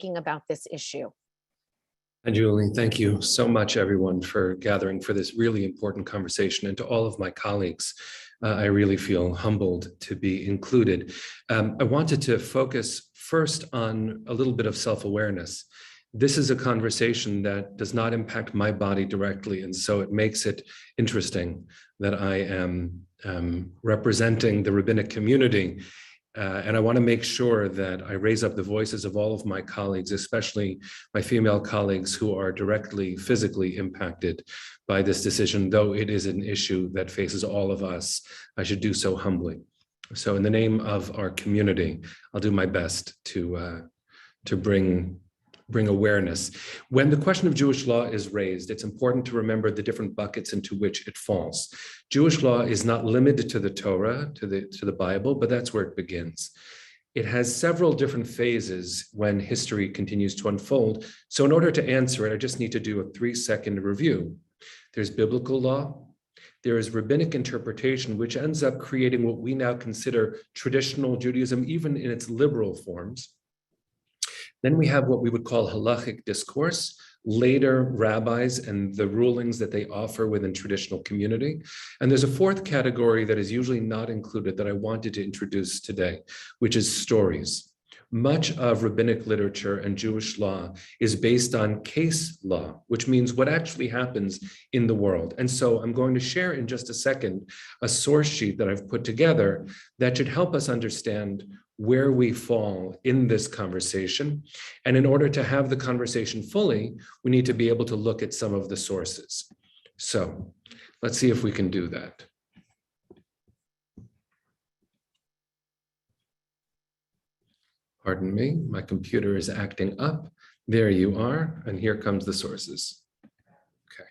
about this issue. And Julie, thank you so much, everyone, for gathering for this really important conversation. And to all of my colleagues, I really feel humbled to be included. I wanted to focus first on a little bit of self-awareness. This is a conversation that does not impact my body directly, and so it makes it interesting that I am representing the rabbinic community. And I want to make sure that I raise up the voices of all of my colleagues, especially my female colleagues who are directly physically impacted by this decision, though it is an issue that faces all of us. I should do so humbly. So in the name of our community, I'll do my best to bring awareness. When the question of Jewish law is raised, it's important to remember the different buckets into which it falls. Jewish law is not limited to the Torah, to the Bible, but that's where it begins. It has several different phases when history continues to unfold. So in order to answer it, I just need to do a 3-second review. There's biblical law. There is rabbinic interpretation, which ends up creating what we now consider traditional Judaism, even in its liberal forms. Then we have what we would call halachic discourse, later rabbis and the rulings that they offer within traditional community. And there's a fourth category that is usually not included that I wanted to introduce today, which is stories. Much of rabbinic literature and Jewish law is based on case law, which means what actually happens in the world. And so I'm going to share in just a second a source sheet that I've put together that should help us understand where we fall in this conversation. And in order to have the conversation fully, we need to be able to look at some of the sources. So let's see if we can do that. Pardon me, my computer is acting up. There you are, and here comes the sources. Okay.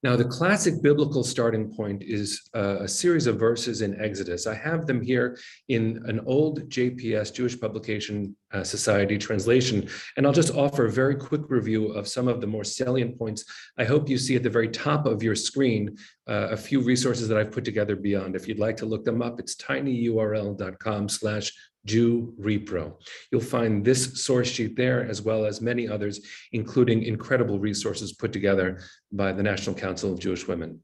Now, the classic biblical starting point is a series of verses in Exodus. I have them here in an old JPS, Jewish Publication Society translation, and I'll just offer a very quick review of some of the more salient points. I hope you see at the very top of your screen a few resources that I've put together beyond. If you'd like to look them up, it's tinyurl.com/JewRepro. You'll find this source sheet there, as well as many others, including incredible resources put together by the National Council of Jewish Women.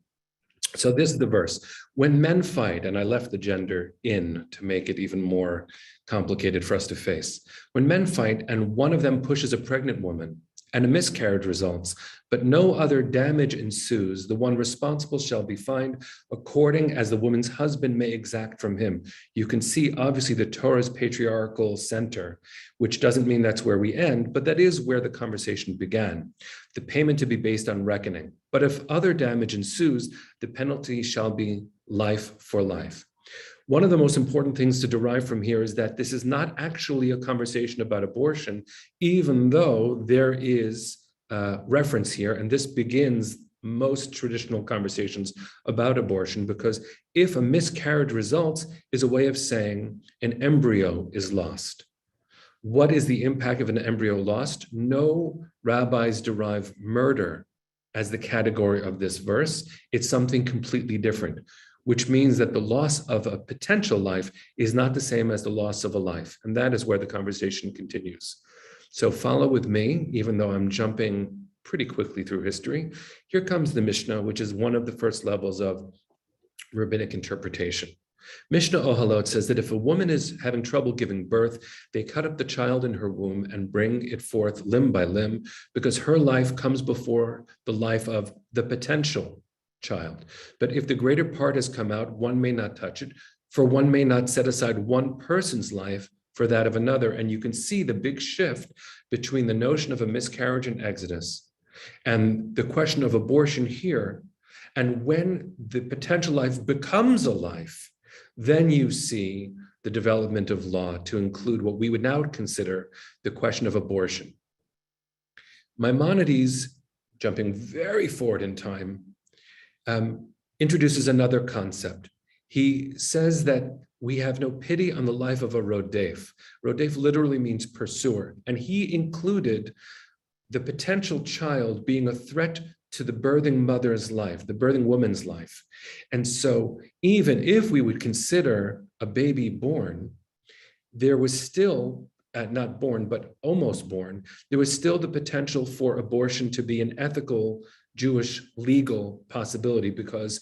So this is the verse. When men fight, and I left the gender in to make it even more complicated for us to face. When men fight and one of them pushes a pregnant woman and a miscarriage results, but no other damage ensues, the one responsible shall be fined according as the woman's husband may exact from him. You can see, obviously, the Torah's patriarchal center, which doesn't mean that's where we end, but that is where the conversation began. The payment to be based on reckoning. But if other damage ensues, the penalty shall be life for life. One of the most important things to derive from here is that this is not actually a conversation about abortion, even though there is reference here, and this begins most traditional conversations about abortion, because if a miscarriage results is a way of saying an embryo is lost. What is the impact of an embryo lost? No rabbis derive murder as the category of this verse. It's something completely different, which means that the loss of a potential life is not the same as the loss of a life. And that is where the conversation continues. So follow with me, even though I'm jumping pretty quickly through history. Here comes the Mishnah, which is one of the first levels of rabbinic interpretation. Mishnah Ohalot says that if a woman is having trouble giving birth, they cut up the child in her womb and bring it forth limb by limb, because her life comes before the life of the potential child. But if the greater part has come out, one may not touch it, for one may not set aside one person's life for that of another. And you can see the big shift between the notion of a miscarriage in Exodus and the question of abortion here. And when the potential life becomes a life, then you see the development of law to include what we would now consider the question of abortion. Maimonides, jumping very forward in time, introduces another concept. He says that we have no pity on the life of a rodef. Rodef literally means pursuer, and he included the potential child being a threat to the birthing mother's life, the birthing woman's life. And so even if we would consider a baby born, there was still not born, but almost born, there was still the potential for abortion to be an ethical Jewish legal possibility, because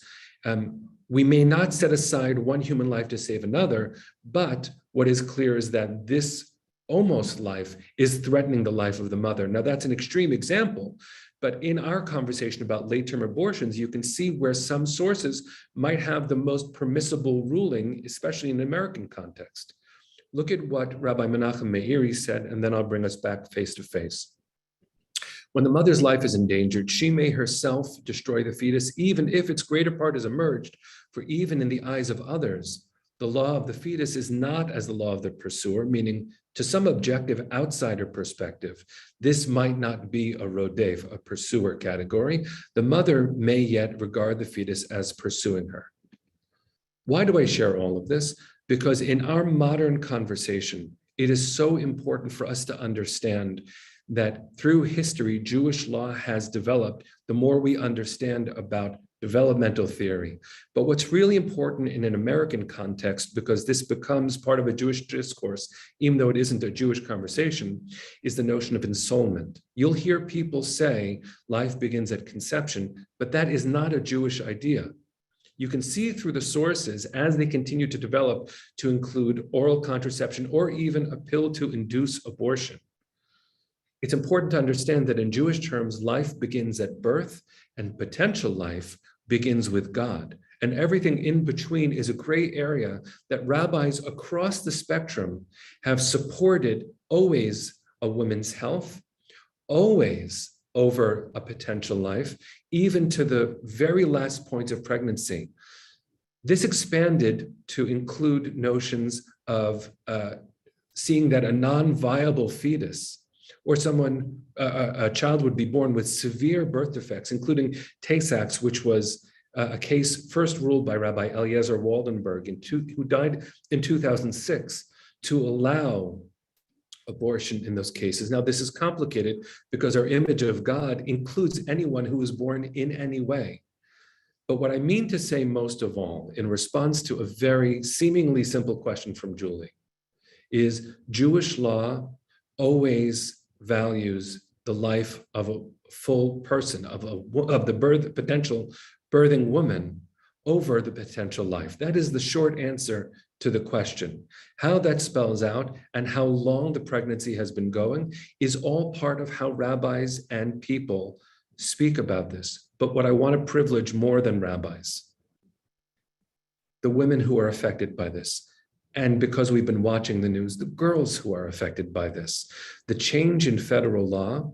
we may not set aside one human life to save another, but what is clear is that this almost life is threatening the life of the mother. Now, that's an extreme example, but in our conversation about late-term abortions, you can see where some sources might have the most permissible ruling, especially in an American context. Look at what Rabbi Menachem Meiri said, and then I'll bring us back face to face. When the mother's life is endangered, she may herself destroy the fetus, even if its greater part is emerged, for even in the eyes of others, the law of the fetus is not as the law of the pursuer, meaning to some objective outsider perspective, this might not be a rodef, a pursuer category. The mother may yet regard the fetus as pursuing her. Why do I share all of this? Because in our modern conversation, it is so important for us to understand that through history, Jewish law has developed the more we understand about developmental theory. But what's really important in an American context, because this becomes part of a Jewish discourse, even though it isn't a Jewish conversation, is the notion of ensoulment. You'll hear people say life begins at conception, but that is not a Jewish idea. You can see through the sources as they continue to develop to include oral contraception or even a pill to induce abortion. It's important to understand that in Jewish terms, life begins at birth and potential life begins with God. And everything in between is a gray area that rabbis across the spectrum have supported always a woman's health, always over a potential life, even to the very last point of pregnancy. This expanded to include notions of seeing that a non-viable fetus or a child would be born with severe birth defects, including Tay-Sachs, which was a case first ruled by Rabbi Eliezer Waldenberg, who died in 2006, to allow abortion in those cases. Now, this is complicated because our image of God includes anyone who is born in any way. But what I mean to say most of all, in response to a very seemingly simple question from Julie, is Jewish law always values the life of a full person, of the potential birthing woman over the potential life. That is the short answer to the question. How that spells out and how long the pregnancy has been going is all part of how rabbis and people speak about this. But what I want to privilege more than rabbis, the women who are affected by this. And because we've been watching the news, the girls who are affected by this. The change in federal law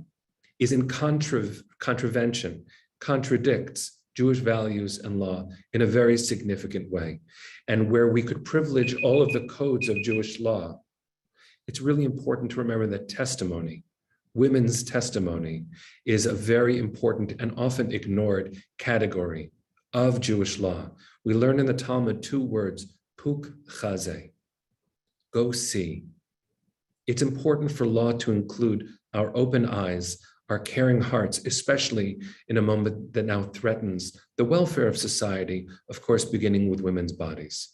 is in contravention, contradicts Jewish values and law in a very significant way. And where we could privilege all of the codes of Jewish law, it's really important to remember that testimony, women's testimony, is a very important and often ignored category of Jewish law. We learn in the Talmud two words, puk chazeh, go see. It's important for law to include our open eyes, our caring hearts, especially in a moment that now threatens the welfare of society, of course, beginning with women's bodies.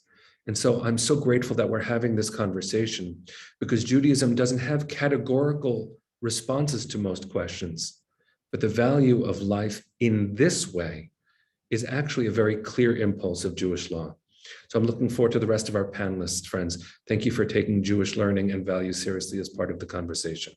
And so I'm so grateful that we're having this conversation, because Judaism doesn't have categorical responses to most questions, but the value of life in this way is actually a very clear impulse of Jewish law. So I'm looking forward to the rest of our panelists, friends. Thank you for taking Jewish learning and values seriously as part of the conversation.